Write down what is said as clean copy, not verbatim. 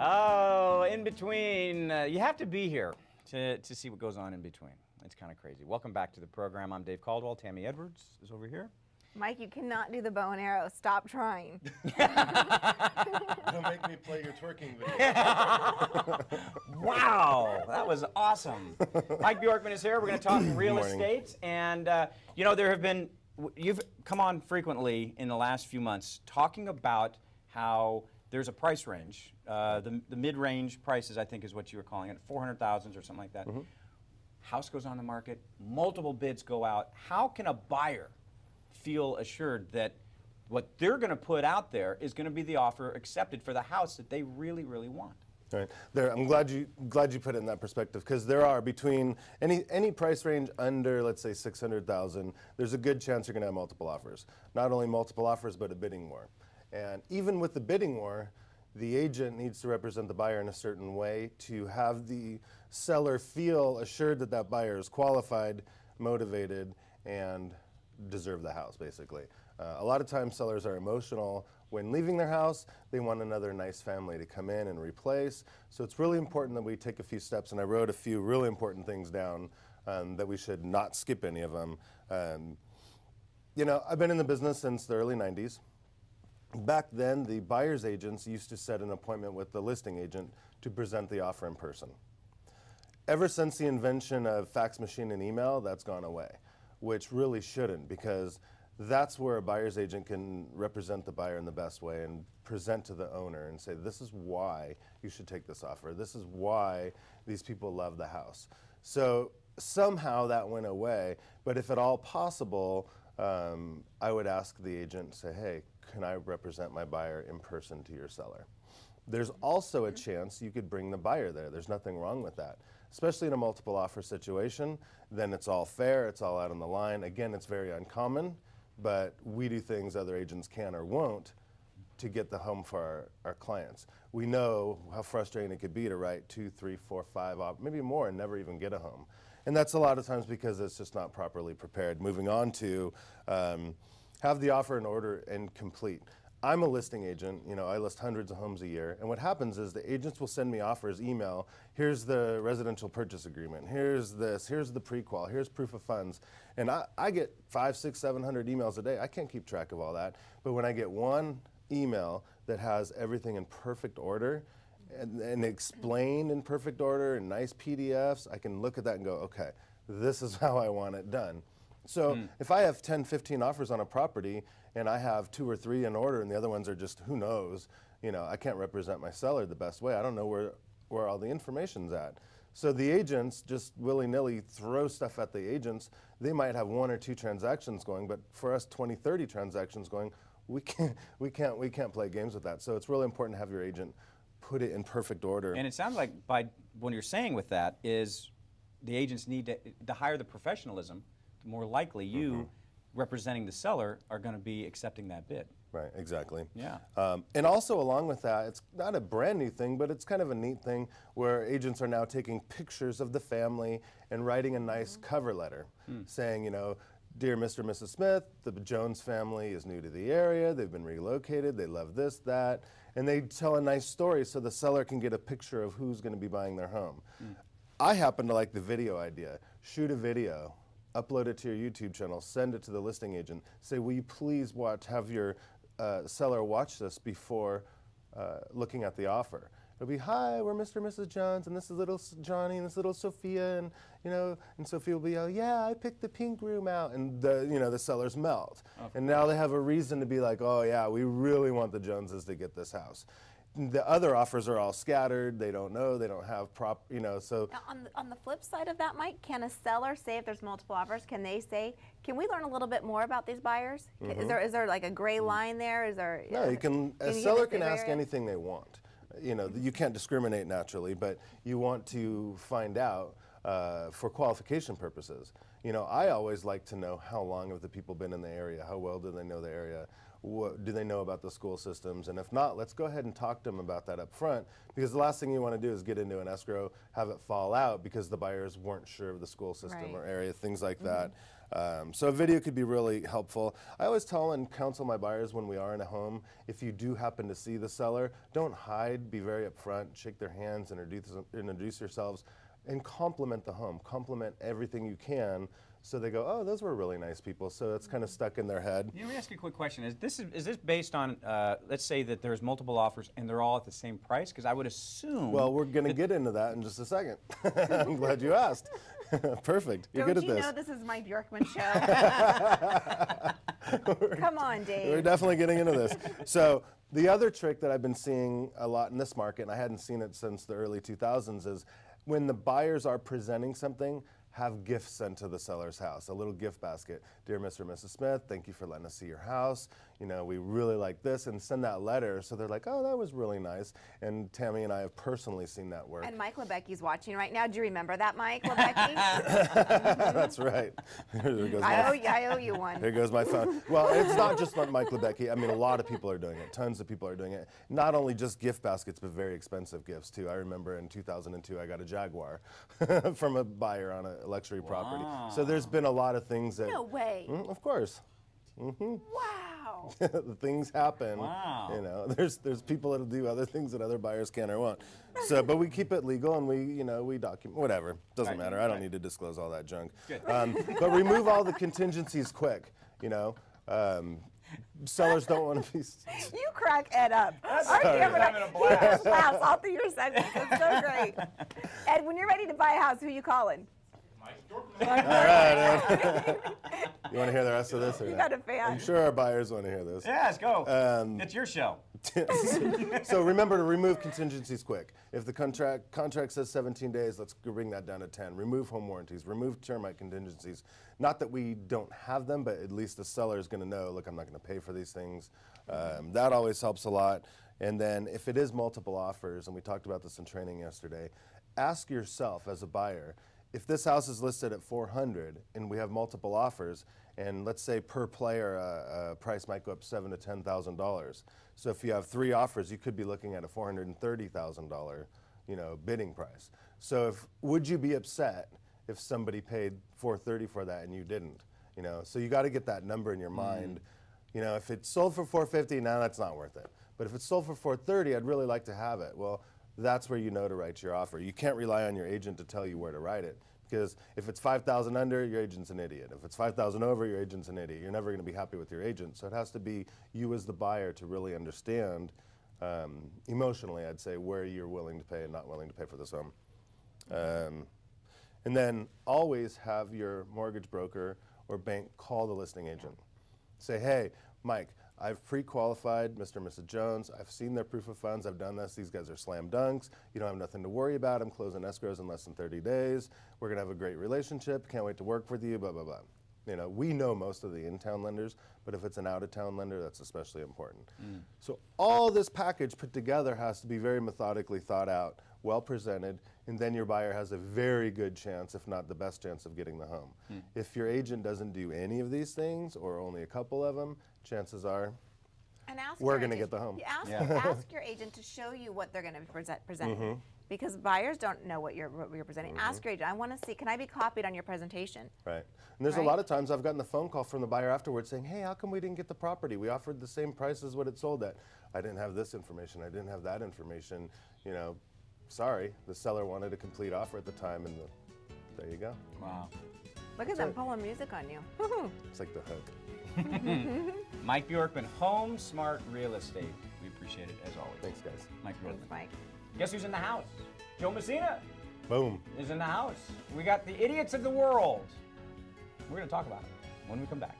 Oh, in between. You have to be here to see what goes on in between. It's kind of crazy. Welcome back to the program. I'm Dave Caldwell. Tammy Edwards is over here. Mike, you cannot do the bow and arrow. Stop trying. Don't make me play your twerking video. Wow, that was awesome. Mike Bjorkman is here. We're going to talk real estate. And, you know, you've come on frequently in the last few months talking about how there's a price range. The mid-range prices, I think, is what you were calling it, 400,000 or something like that. Mm-hmm. House goes on the market, multiple bids go out. How can a buyer feel assured that what they're going to put out there is going to be the offer accepted for the house that they really, really want? Right. I'm glad you put it in that perspective, because there are, between any price range under, let's say, 600,000, there's a good chance you're going to have multiple offers. Not only multiple offers, but a bidding war. And even with the bidding war, the agent needs to represent the buyer in a certain way to have the seller feel assured that that buyer is qualified, motivated, and deserve the house, basically. A lot of times sellers are emotional when leaving their house. They want another nice family to come in and replace. So it's really important that we take a few steps, and I wrote a few really important things down that we should not skip any of them. You know, I've been in the business since the early 90s. Back then, the buyer's agents used to set an appointment with the listing agent to present the offer in person. Ever since the invention of fax machine and email, that's gone away, which really shouldn't, because that's where a buyer's agent can represent the buyer in the best way and present to the owner and say, this is why you should take this offer. This is why these people love the house. So somehow that went away, but if at all possible, I would ask the agent, say, hey, can I represent my buyer in person to your seller? There's also a chance you could bring the buyer there. There's nothing wrong with that. Especially in a multiple offer situation, then it's all fair, it's all out on the line. Again, it's very uncommon, but we do things other agents can or won't to get the home for our clients. We know how frustrating it could be to write 2, 3, 4, 5, maybe more, and never even get a home. And that's a lot of times because it's just not properly prepared. Moving on to have the offer in order and complete. I'm a listing agent, you know, I list hundreds of homes a year, and what happens is the agents will send me offers, email, here's the residential purchase agreement, here's this, here's the pre-qual, here's proof of funds, and I get 500, 600, 700 emails a day. I can't keep track of all that, but when I get one email that has everything in perfect order, and explained in perfect order, and nice PDFs, I can look at that and go, okay, this is how I want it done. So if I have 10, 15 offers on a property and I have 2 or 3 in order and the other ones are just, who knows, you know, I can't represent my seller the best way. I don't know where all the information's at. So the agents just willy-nilly throw stuff at the agents. They might have 1 or 2 transactions going, but for us 20, 30 transactions going, we can't play games with that. So it's really important to have your agent put it in perfect order. And it sounds like what you're saying with that is the agents need to hire the professionalism. More likely you representing the seller are going to be accepting that bid. Right, exactly. Yeah. And also along with that, it's not a brand new thing, but it's kind of a neat thing where agents are now taking pictures of the family and writing a nice cover letter saying, you know, dear Mr. and Mrs. Smith, the Jones family is new to the area, they've been relocated, they love this, that, and they tell a nice story so the seller can get a picture of who's going to be buying their home. I happen to like the video idea. Shoot a video, upload it to your YouTube channel, send it to the listing agent, say, will you please have your seller watch this before looking at the offer. It'll be, hi, we're Mr. and Mrs. Jones, and this is little Johnny, and this little Sophia, and you know, and Sophia will be, oh yeah, I picked the pink room out, and the sellers melt. And now they have a reason to be like, oh yeah, we really want the Joneses to get this house. The other offers are all scattered. They don't know. They don't have so. Now, on the flip side of that, Mike, can a seller say, if there's multiple offers, can they say, can we learn a little bit more about these buyers? Is there like a gray line there? Is there? No, a seller can ask anything they want. You know, you can't discriminate naturally, but you want to find out for qualification purposes. You know, I always like to know how long have the people been in the area, how well do they know the area, what do they know about the school systems, and if not, let's go ahead and talk to them about that up front, because the last thing you want to do is get into an escrow, have it fall out because the buyers weren't sure of the school system or area, things like that. So a video could be really helpful. I always tell and counsel my buyers when we are in a home, if you do happen to see the seller, don't hide, be very upfront, shake their hands, introduce yourselves, and compliment the home. Compliment everything you can, so they go, oh, those were really nice people. So it's kind of stuck in their head. Let me ask you a quick question. Is this based on, let's say that there's multiple offers and they're all at the same price? Because I would assume. Well, we're going to get into that in just a second. I'm glad you asked. Perfect. You're good at this. Don't you know this is my Bjorkman show? Come on, Dave. We're definitely getting into this. So the other trick that I've been seeing a lot in this market, and I hadn't seen it since the early 2000s, is when the buyers are presenting something, have gifts sent to the seller's house, a little gift basket. Dear Mr. and Mrs. Smith, thank you for letting us see your house. You know, we really like this, and send that letter so they're like, oh, that was really nice. And Tammy and I have personally seen that work. And Mike Lebecki's watching right now. Do you remember that, Mike Lebecki? That's right. There goes I owe you one. Here goes my phone. Well, it's not just Mike Lebecki. I mean, a lot of people are doing it. Tons of people are doing it. Not only just gift baskets, but very expensive gifts, too. I remember in 2002, I got a Jaguar from a buyer on a luxury property. So there's been a lot of things that... No way. Of course. Wow. The things happen. Wow. You know, there's people that'll do other things that other buyers can or won't. So, but we keep it legal and we document, whatever. Doesn't matter. I don't need to disclose all that junk. Good. But remove all the contingencies quick, you know. Sellers don't want to be... You crack Ed up. Aren't you Sorry. having a blast all through your segment? It's so great. Ed, when you're ready to buy a house, who are you calling? All right, Ed. You want to hear the rest of this? Or You not? got a fan. I'm sure our buyers want to hear this. Yes, go. It's your show. So remember to remove contingencies quick. If the contract says 17 days, let's bring that down to 10. Remove home warranties, remove termite contingencies. Not that we don't have them, but at least the seller is going to know, look, I'm not going to pay for these things. That always helps a lot. And then if it is multiple offers, and we talked about this in training yesterday, ask yourself as a buyer, if this house is listed at 400 and we have multiple offers, and let's say per player price might go up $7,000 to $10,000. So if you have 3 offers, you could be looking at a $430,000, bidding price. So would you be upset if somebody paid $430 for that and you didn't? So you got to get that number in your mind. If it's sold for $450, now that's not worth it. But if it's sold for $430, I'd really like to have it. Well, that's where you know to write your offer. You can't rely on your agent to tell you where to write it, because if it's 5,000 under, your agent's an idiot. If it's 5,000 over, your agent's an idiot. You're never going to be happy with your agent. So it has to be you as the buyer to really understand emotionally, I'd say, where you're willing to pay and not willing to pay for this home. And then always have your mortgage broker or bank call the listing agent. Say, hey, Mike, I've pre-qualified Mr. and Mrs. Jones. I've seen their proof of funds. I've done this. These guys are slam dunks. You don't have nothing to worry about. I'm closing escrows in less than 30 days. We're going to have a great relationship. Can't wait to work with you, blah, blah, blah. We know most of the in-town lenders, but if it's an out-of-town lender, that's especially important. So all this package put together has to be very methodically thought out, well presented, and then your buyer has a very good chance, if not the best chance, of getting the home. If your agent doesn't do any of these things, or only a couple of them, chances are we're going to get the home. Ask your agent to show you what they're going to be presenting. Because buyers don't know what you're presenting. Ask your agent, I want to see, can I be copied on your presentation? Right. And there's a lot of times I've gotten a phone call from the buyer afterwards saying, hey, how come we didn't get the property? We offered the same price as what it sold at. I didn't have this information. I didn't have that information. Sorry, the seller wanted a complete offer at the time, and there you go. Wow. Look at them pulling music on you. It's like the hook. Mike Bjorkman, Home Smart Real Estate. We appreciate it as always. Thanks, guys. Mike Bjorkman. Thanks, Mike. Guess who's in the house? Joe Messina Boom. is in the house. We got the idiots of the world. We're going to talk about it when we come back.